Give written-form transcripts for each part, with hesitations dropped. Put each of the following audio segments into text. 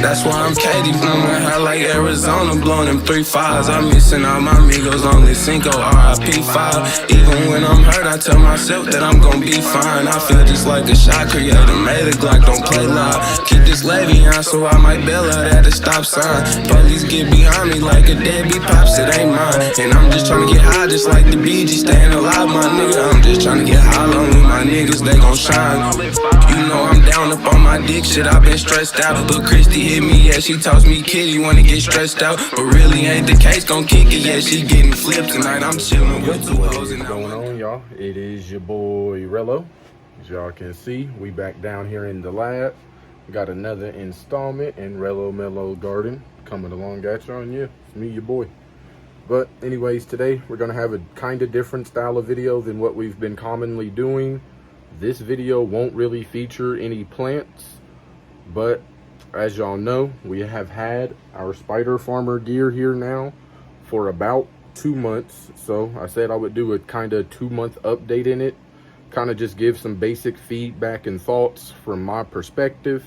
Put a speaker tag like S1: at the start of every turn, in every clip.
S1: That's why I'm Katie, high like Arizona, blowing them 3-5s. I'm missing all my amigos, only Cinco, RIP 5. Even when I'm hurt, I tell myself that I'm gon' be fine. I feel just like a shot creator, made a Glock, don't play live. Keep this levy on, so I might bail out at a stop sign. Police get behind me like a deadbeat pops, it ain't mine. And I'm just tryna get high, just like the BG, staying alive, my nigga. I'm just tryna get high, long with my niggas, they gon' shine. You know I'm down up on my dick, shit, I been stressed out. But Christy hit me, yeah, she tells me, kid, you wanna get stressed out. But really ain't the case, gon' kick it, yeah, she getting flipped tonight. I'm chillin' with two hoes and
S2: what's going on, y'all? It is your boy Rello. As y'all can see, we back down here in the lab. Got another installment in Rello Mellow Garden coming along at you, and yeah, it's me, your boy. But anyways, today we're gonna have a kind of different style of video than what we've been commonly doing. This video won't really feature any plants, but as y'all know, we have had our Spider Farmer gear here now for about 2 months. So I said I would do a kind of 2-month update in it, kind of just give some basic feedback and thoughts from my perspective,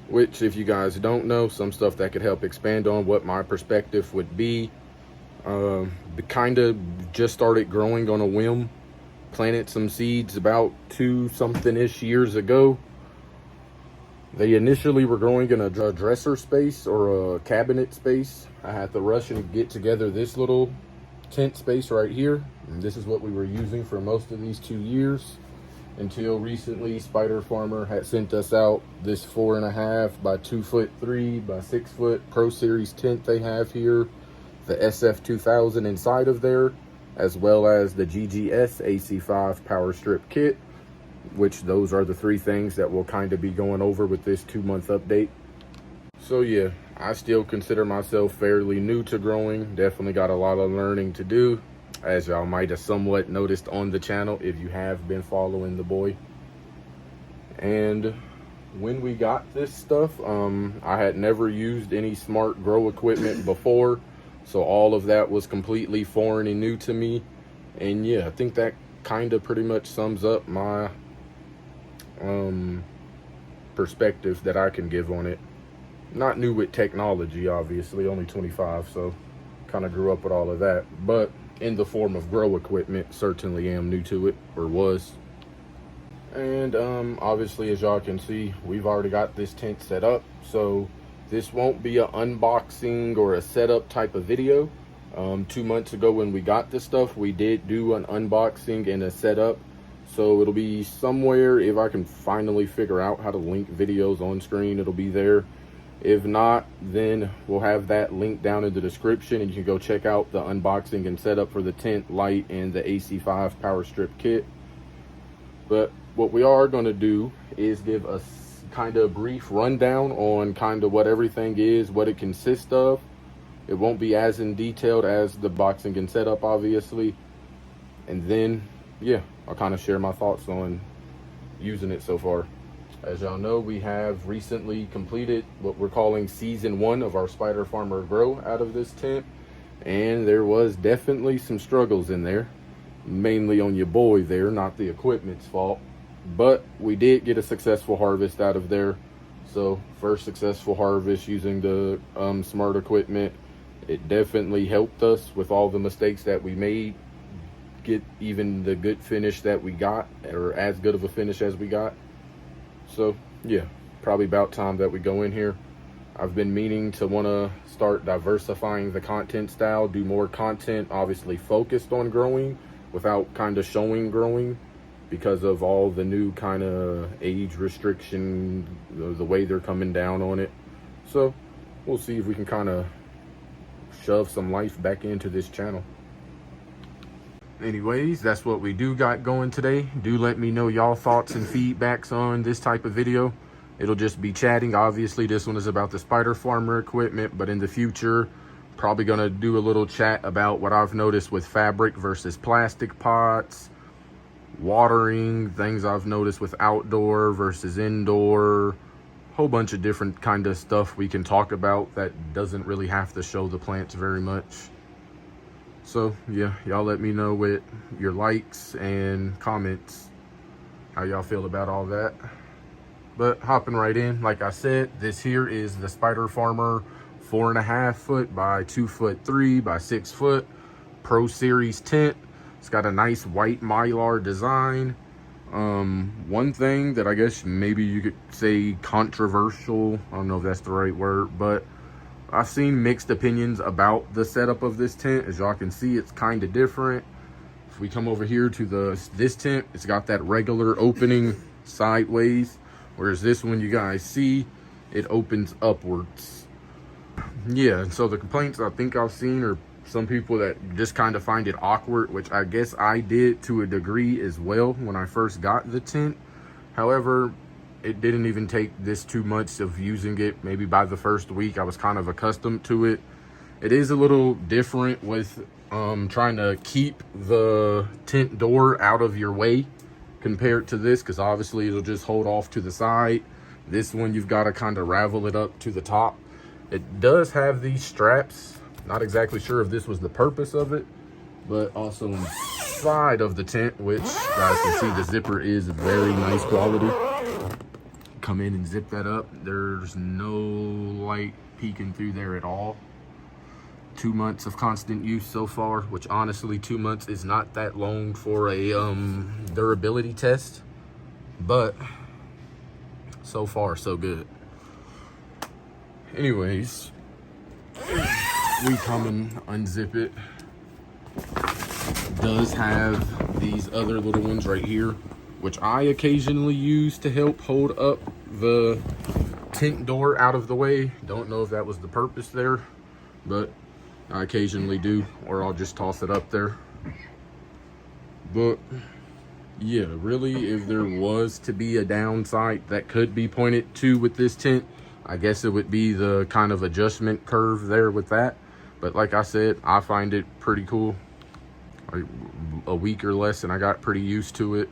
S2: which, if you guys don't know, some stuff that could help expand on what my perspective would be. Kind of just started growing on a whim. Planted some seeds about 2-something-ish years ago. They initially were growing in a dresser space or a cabinet space. I had to rush and get together this little tent space right here. And this is what we were using for most of these 2 years. Until recently, Spider Farmer had sent us out this 4.5 by 2'3" by 6 foot Pro Series tent they have here. The SF2000 inside of there, as well as the GGS AC5 power strip kit, which those are the 3 things that we'll kind of be going over with this 2-month update. So yeah, I still consider myself fairly new to growing. Definitely got a lot of learning to do, as y'all might have somewhat noticed on the channel if you have been following the boy. And when we got this stuff, I had never used any smart grow equipment before, so all of that was completely foreign and new to me. And yeah, I think that kind of pretty much sums up my perspective that I can give on it. Not new with technology, obviously, only 25, so kind of grew up with all of that. But in the form of grow equipment, certainly am new to it, or was. And obviously, as y'all can see, we've already got this tent set up, so this won't be an unboxing or a setup type of video. 2 months ago when we got this stuff, we did do an unboxing and a setup, so it'll be somewhere. If I can finally figure out how to link videos on screen, it'll be there. If not, then we'll have that link down in the description, and you can go check out the unboxing and setup for the tent, light, and the AC5 power strip kit. But what we are going to do is give a kind of brief rundown on kind of what everything is, what it consists of. It won't be as in detailed as the boxing and setup, obviously. And then, yeah, I'll kind of share my thoughts on using it so far. As y'all know, we have recently completed what we're calling season 1 of our Spider Farmer grow out of this tent. And there was definitely some struggles in there, mainly on your boy there, not the equipment's fault. But we did get a successful harvest out of there. So first successful harvest using the smart equipment. It definitely helped us with all the mistakes that we made get even the good finish that we got, or as good of a finish as we got. So yeah, probably about time that we go in here. I've been meaning to want to start diversifying the content style, do more content obviously focused on growing without kind of showing growing, because of all the new kind of age restriction, the way they're coming down on it. So we'll see if we can kind of shove some life back into this channel. Anyways, that's what we do got going today. Do let me know y'all thoughts and feedbacks on this type of video. It'll just be chatting. Obviously, this one is about the Spider Farmer equipment, but in the future, Probably gonna do a little chat about what I've noticed with fabric versus plastic pots, watering, things I've noticed with outdoor versus indoor, whole bunch of different kind of stuff we can talk about that doesn't really have to show the plants very much. So yeah, y'all let me know with your likes and comments how y'all feel about all that. But hopping right in, like I said, this here is the Spider Farmer 4.5 foot by 2'3" by 6 foot Pro Series tent. It's got a nice white mylar design. One thing that I guess maybe you could say controversial, I don't know if that's the right word, but I've seen mixed opinions about the setup of this tent. As y'all can see, it's kind of different. If we come over here to this tent, it's got that regular opening sideways, whereas this one you guys see, it opens upwards. Yeah, and so the complaints I think I've seen are some people that just kind of find it awkward, which I guess I did to a degree as well when I first got the tent. However, it didn't even take this 2 months of using it. Maybe by the first week, I was kind of accustomed to it. It is a little different with trying to keep the tent door out of your way compared to this, because obviously it'll just hold off to the side. This one, you've got to kind of ravel it up to the top. It does have these straps. Not exactly sure if this was the purpose of it, but also inside of the tent, which you guys can see the zipper is very nice quality. Come in and zip that up. There's no light peeking through there at all. 2 months of constant use so far, which honestly 2 months is not that long for a durability test, but so far so good. Anyways, we come and unzip it. Does have these other little ones right here, which I occasionally use to help hold up the tent door out of the way. Don't know if that was the purpose there, but I occasionally do, or I'll just toss it up there. But yeah, really, if there was to be a downside that could be pointed to with this tent, I guess it would be the kind of adjustment curve there with that. But like I said, I find it pretty cool. Like a week or less and I got pretty used to it.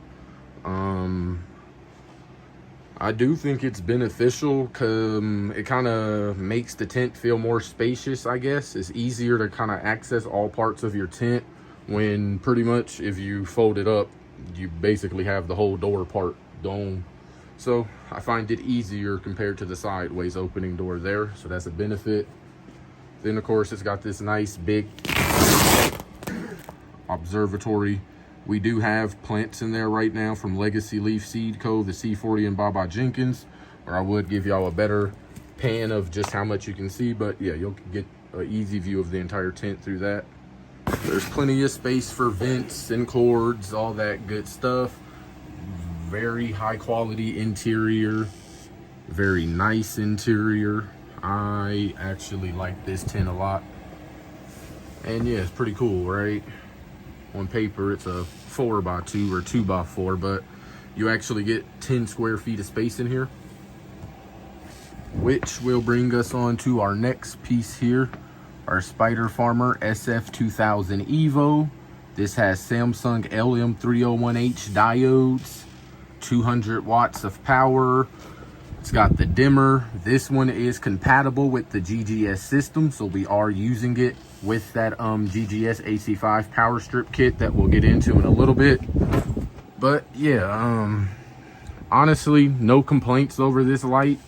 S2: I do think it's beneficial because it kind of makes the tent feel more spacious, I guess. It's easier to kind of access all parts of your tent when pretty much if you fold it up, you basically have the whole door part dome. So I find it easier compared to the sideways opening door there. So that's a benefit. Then of course it's got this nice big observatory. We do have plants in there right now from Legacy Leaf Seed Co., the C40 and Baba Jenkins, or I would give y'all a better pan of just how much you can see, but yeah, you'll get an easy view of the entire tent through that. There's plenty of space for vents and cords, all that good stuff. Very high quality interior, very nice interior. I actually like this tent a lot. And yeah, it's pretty cool, right? On paper, it's a 4x2 or 2x4, but you actually get 10 square feet of space in here. Which will bring us on to our next piece here, our Spider Farmer SF2000 EVO. This has Samsung LM301H diodes, 200 watts of power. It's got the dimmer. This one is compatible with the GGS system, so we are using it with that GGS AC5 power strip kit that we'll get into in a little bit. But yeah, honestly, no complaints over this light.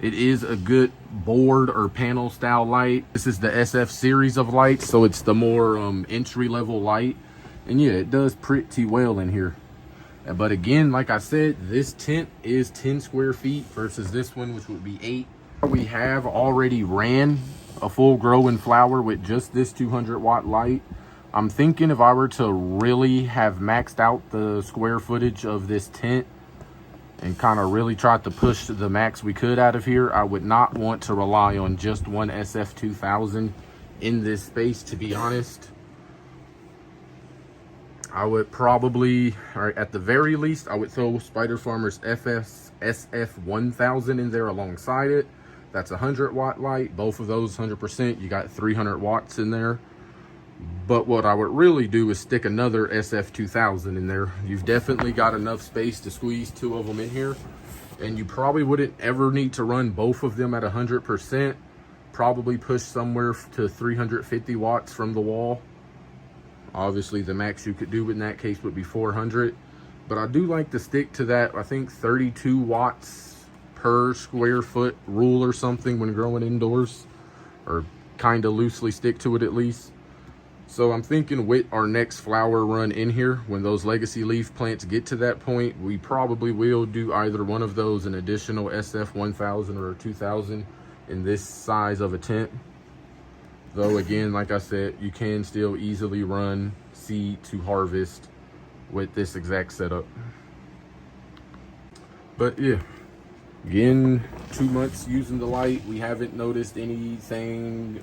S2: It is a good board or panel style light. This is the SF series of lights, so it's the more entry level light. And yeah, it does pretty well in here. But again, like I said, this tent is 10 square feet versus this one, which would be 8. We have already ran a full grow and flower with just this 200 watt light. I'm thinking if I were to really have maxed out the square footage of this tent and kind of really tried to push the max we could out of here, I would not want to rely on just one SF2000 in this space, to be honest. I would probably, or at the very least, I would throw Spider Farmer's SF1000 in there alongside it. That's a 100-watt light. Both of those 100%. You got 300 watts in there. But what I would really do is stick another SF2000 in there. You've definitely got enough space to squeeze 2 of them in here. And you probably wouldn't ever need to run both of them at 100%. Probably push somewhere to 350 watts from the wall. Obviously, the max you could do in that case would be 400. But I do like to stick to that, I think 32 watts per square foot rule or something when growing indoors. Or kind of loosely stick to it at least. So I'm thinking with our next flower run in here, when those legacy leaf plants get to that point, we probably will do either one of those, an additional SF1000 or a 2000 in this size of a tent. Though again, like I said, you can still easily run seed to harvest with this exact setup. But yeah, again, 2 months using the light, we haven't noticed anything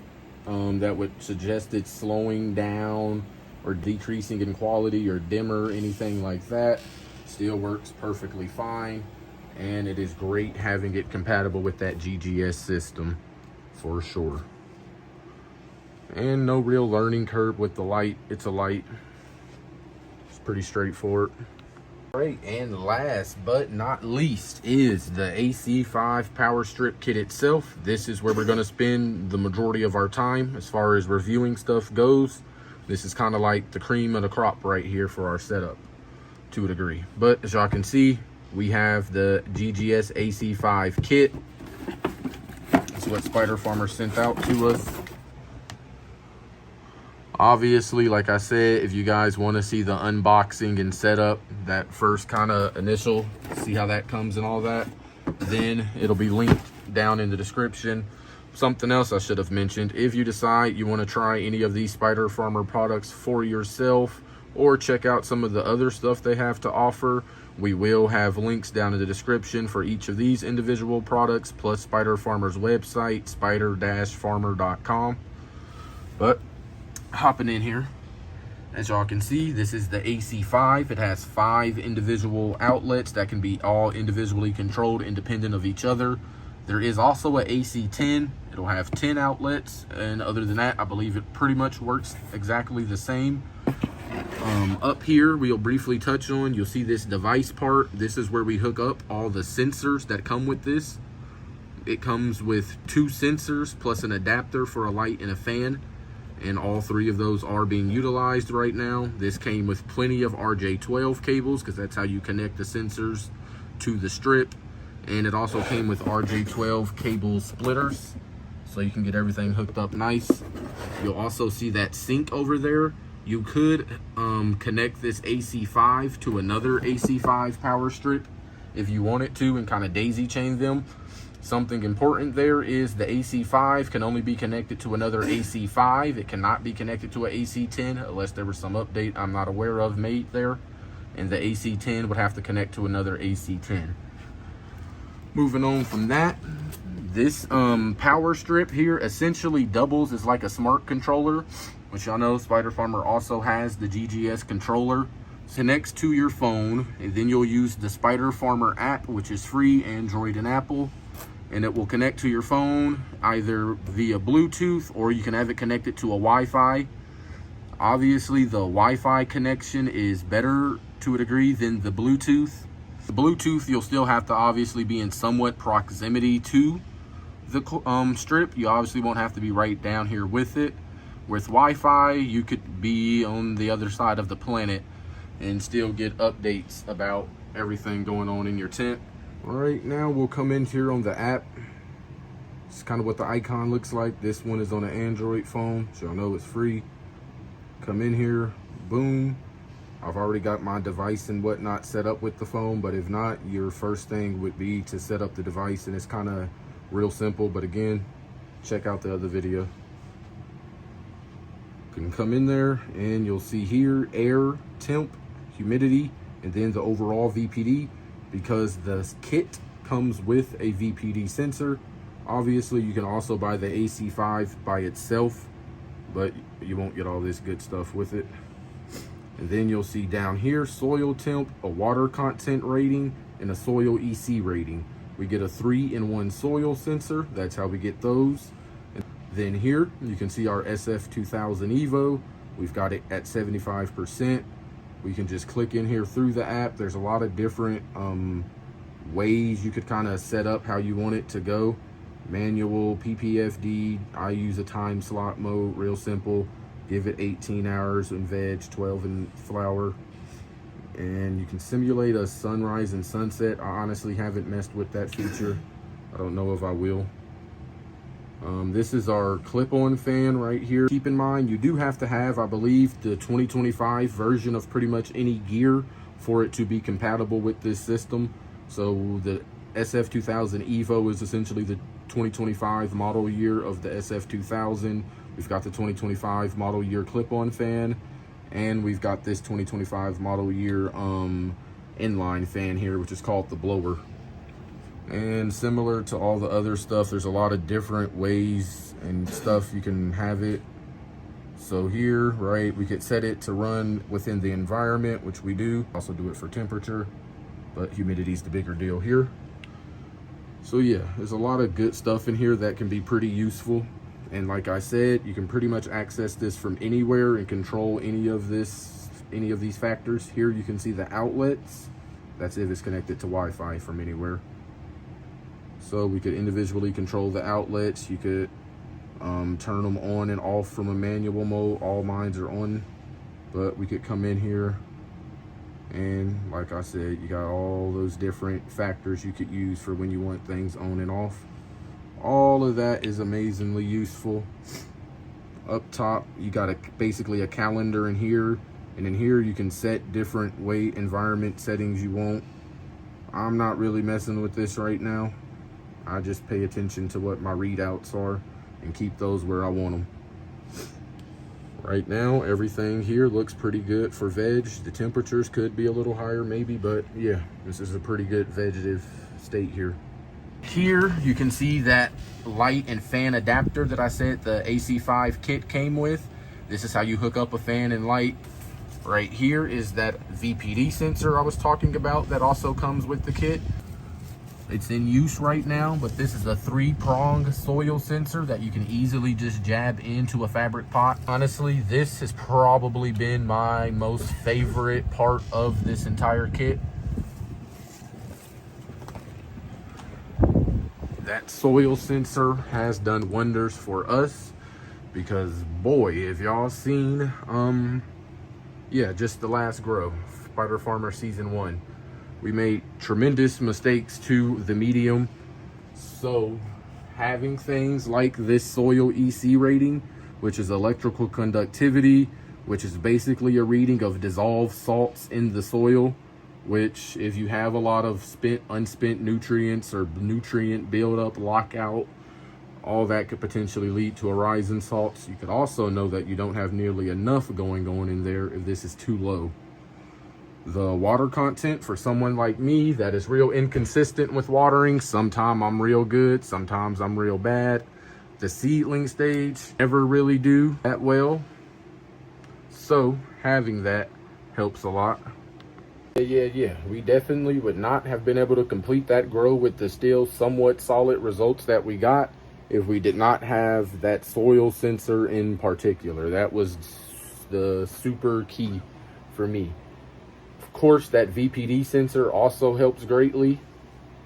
S2: that would suggest it's slowing down or decreasing in quality or dimmer, anything like that. Still works perfectly fine, and it is great having it compatible with that GGS system for sure. And no real learning curve with the light. It's a light. It's pretty straightforward. Great, and last but not least is the AC5 power strip kit itself. This is where we're going to spend the majority of our time as far as reviewing stuff goes. This is kind of like the cream of the crop right here for our setup to a degree. But as y'all can see, we have the GGS AC5 kit. That's what Spider Farmer sent out to us. Obviously, like I said, if you guys want to see the unboxing and setup, that first kind of initial, see how that comes and all that, then it'll be linked down in the description. Something else I should have mentioned, if you decide you want to try any of these Spider Farmer products for yourself or check out some of the other stuff they have to offer, we will have links down in the description for each of these individual products, plus Spider Farmer's website, spider-farmer.com. But hopping in here, as y'all can see, this is the AC5. It has 5 individual outlets that can be all individually controlled, independent of each other. There is also a AC10. It'll have 10 outlets, and other than that, I believe it pretty much works exactly the same. Up here, we'll briefly touch on, you'll see this device part. This is where we hook up all the sensors that come with this. It comes with 2 sensors plus an adapter for a light and a fan, and all 3 of those are being utilized right now. This came with plenty of RJ12 cables because that's how you connect the sensors to the strip, and it also came with RJ12 cable splitters, so you can get everything hooked up nice. You'll also see that sink over there. You could connect this AC5 to another AC5 power strip if you wanted to and kind of daisy chain them. Something important there is the AC5 can only be connected to another AC5. It cannot be connected to an AC10 unless there was some update I'm not aware of made there. And the AC10 would have to connect to another AC10. Moving on from that, this power strip here essentially doubles as like a smart controller, which y'all know Spider Farmer also has the GGS controller. It connects to your phone, and then you'll use the Spider Farmer app, which is free, Android and Apple. And it will connect to your phone either via Bluetooth, or you can have it connected to a Wi-Fi. Obviously, the Wi-Fi connection is better to a degree than the Bluetooth. The Bluetooth, you'll still have to obviously be in somewhat proximity to the strip. You obviously won't have to be right down here with it. With Wi-Fi, you could be on the other side of the planet and still get updates about everything going on in your tent. Right now, we'll come in here on the app. It's kind of what the icon looks like. This one is on an Android phone, so y'all know it's free. Come in here, boom. I've already got my device and whatnot set up with the phone, but if not, your first thing would be to set up the device, and it's kind of real simple. But again, check out the other video. You can come in there and you'll see here air, temp, humidity, and then the overall VPD. Because the kit comes with a VPD sensor. Obviously, you can also buy the AC5 by itself, but you won't get all this good stuff with it. And then you'll see down here soil temp, a water content rating, and a soil EC rating. We get a 3-in-1 soil sensor. That's how we get those. And then here you can see our SF2000 EVO. We've got it at 75%. We can just click in here through the app. There's a lot of different ways you could kind of set up how you want it to go. Manual, PPFD. I use a time slot mode, real simple. Give it 18 hours in veg, 12 in flower. And you can simulate a sunrise and sunset. I honestly haven't messed with that feature. I don't know if I will. This is our clip-on fan right here. Keep in mind, you do have to have, I believe, the 2025 version of pretty much any gear for it to be compatible with this system. So the SF2000 EVO is essentially the 2025 model year of the SF2000. We've got the 2025 model year clip-on fan, and we've got this 2025 model year inline fan here, which is called the blower. And similar to all the other stuff, there's a lot of different ways and stuff you can have it. So here, right, we could set it to run within the environment, which we do. Also do it for temperature, but humidity is the bigger deal here. So yeah, there's a lot of good stuff in here that can be pretty useful. And like I said, you can pretty much access this from anywhere and control any of these factors. Here you can see the outlets. That's if it's connected to Wi-Fi from anywhere. So we could individually control the outlets. You could turn them on and off from a manual mode. All mines are on, but we could come in here and like I said, you got all those different factors you could use for when you want things on and off. All of that is amazingly useful. Up top, you got basically a calendar in here, and in here you can set different weight environment settings you want. I'm not really messing with this right now. I just pay attention to what my readouts are and keep those where I want them. Right now, everything here looks pretty good for veg. The temperatures could be a little higher maybe, but yeah, this is a pretty good vegetative state here. Here you can see that light and fan adapter that I said the AC5 kit came with. This is how you hook up a fan and light. Right here is that VPD sensor I was talking about that also comes with the kit. It's in use right now, but this is a 3-prong soil sensor that you can easily just jab into a fabric pot. Honestly, this has probably been my most favorite part of this entire kit. That soil sensor has done wonders for us because boy, if y'all seen yeah, just the last grow, Spider Farmer season 1, we made tremendous mistakes to the medium. So having things like this soil EC rating, which is electrical conductivity, which is basically a reading of dissolved salts in the soil, which if you have a lot of unspent nutrients or nutrient buildup, lockout, all that could potentially lead to a rise in salts. You could also know that you don't have nearly enough going on in there if this is too low. The water content for someone like me that is real inconsistent with watering, sometimes I'm real good, sometimes I'm real bad. The seedling stage never really do that well. So having that helps a lot. Yeah, we definitely would not have been able to complete that grow with the still somewhat solid results that we got if we did not have that soil sensor in particular. That was the super key for me. Of course, that VPD sensor also helps greatly.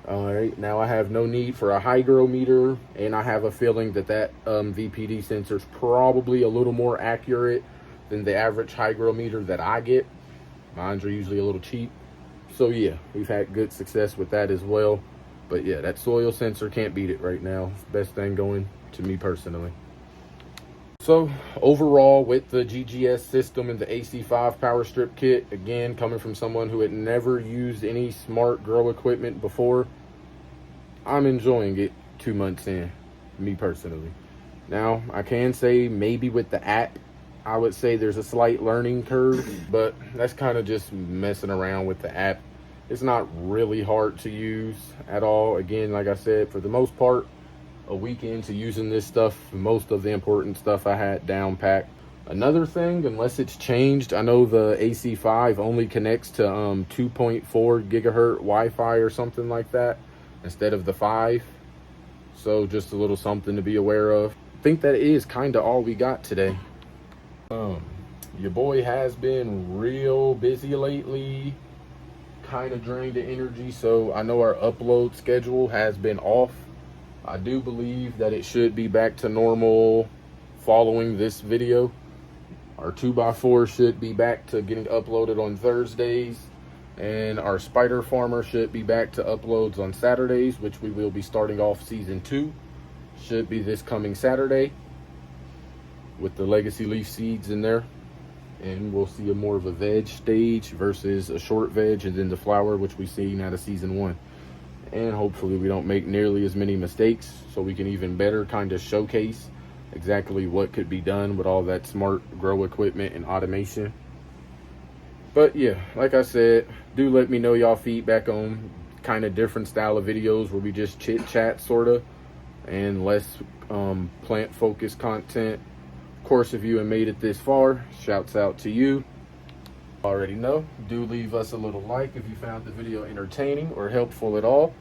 S2: All right, now I have no need for a hygrometer, and I have a feeling that that VPD sensor is probably a little more accurate than the average hygrometer that I get. Mines are usually a little cheap. So yeah, we've had good success with that as well. But yeah, that soil sensor, can't beat it right now. It's the best thing going to me personally. So overall, with the GGS system and the AC5 power strip kit, again, coming from someone who had never used any smart grow equipment before, I'm enjoying it 2 months in, me personally. Now, I can say maybe with the app, I would say there's a slight learning curve, but that's kind of just messing around with the app. It's not really hard to use at all. Again, like I said, for the most part, a week into using this stuff, most of the important stuff I had down packed. Another thing, unless it's changed, I know the AC5 only connects to 2.4 gigahertz Wi-Fi or something like that. instead of the 5. So just a little something to be aware of. I think that is kind of all we got today. Your boy has been real busy lately, kind of drained the energy, so I know our upload schedule has been off. I do believe that it should be back to normal following this video. Our 2x4 should be back to getting uploaded on Thursdays, and our Spider Farmer should be back to uploads on Saturdays, which we will be starting off season 2. Should be this coming Saturday with the legacy leaf seeds in there. And we'll see a more of a veg stage versus a short veg, and then the flower, which we've seen out of season 1. And hopefully we don't make nearly as many mistakes, so we can even better kind of showcase exactly what could be done with all that smart grow equipment and automation. But yeah, like I said, do let me know y'all feedback on kind of different style of videos where we just chit chat sort of, and less plant focused content. Of course, if you have made it this far, shouts out to you. Already know, do leave us a little like if you found the video entertaining or helpful at all.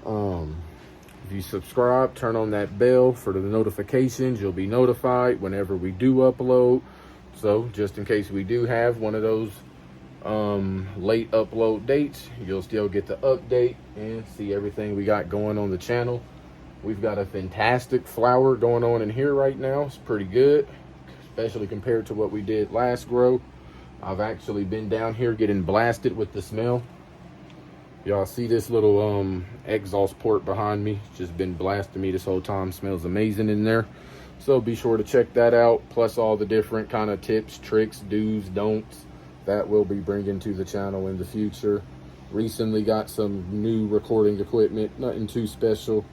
S2: If you subscribe, turn on that bell for the notifications. You'll be notified whenever we do upload. So just in case we do have one of those late upload dates, you'll still get the update and see everything we got going on the channel. We've got a fantastic flower going on in here right now. It's pretty good, especially compared to what we did last grow. I've actually been down here getting blasted with the smell. Y'all see this little exhaust port behind me? It's just been blasting me this whole time. Smells amazing in there. So be sure to check that out, plus all the different kind of tips, tricks, do's, don'ts that we'll be bringing to the channel in the future. Recently got some new recording equipment, nothing too special,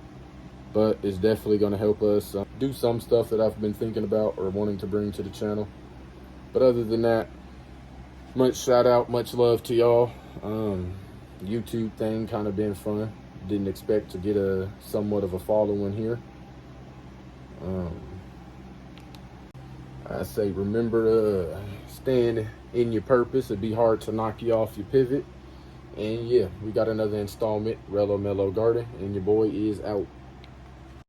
S2: but it's definitely going to help us do some stuff that I've been thinking about or wanting to bring to the channel. But other than that, much shout out, much love to y'all. YouTube thing kind of been fun. Didn't expect to get a somewhat of a following here. I say remember to stand in your purpose. It'd be hard to knock you off your pivot. And yeah, we got another installment, Rello Mellow Garden, and your boy is out.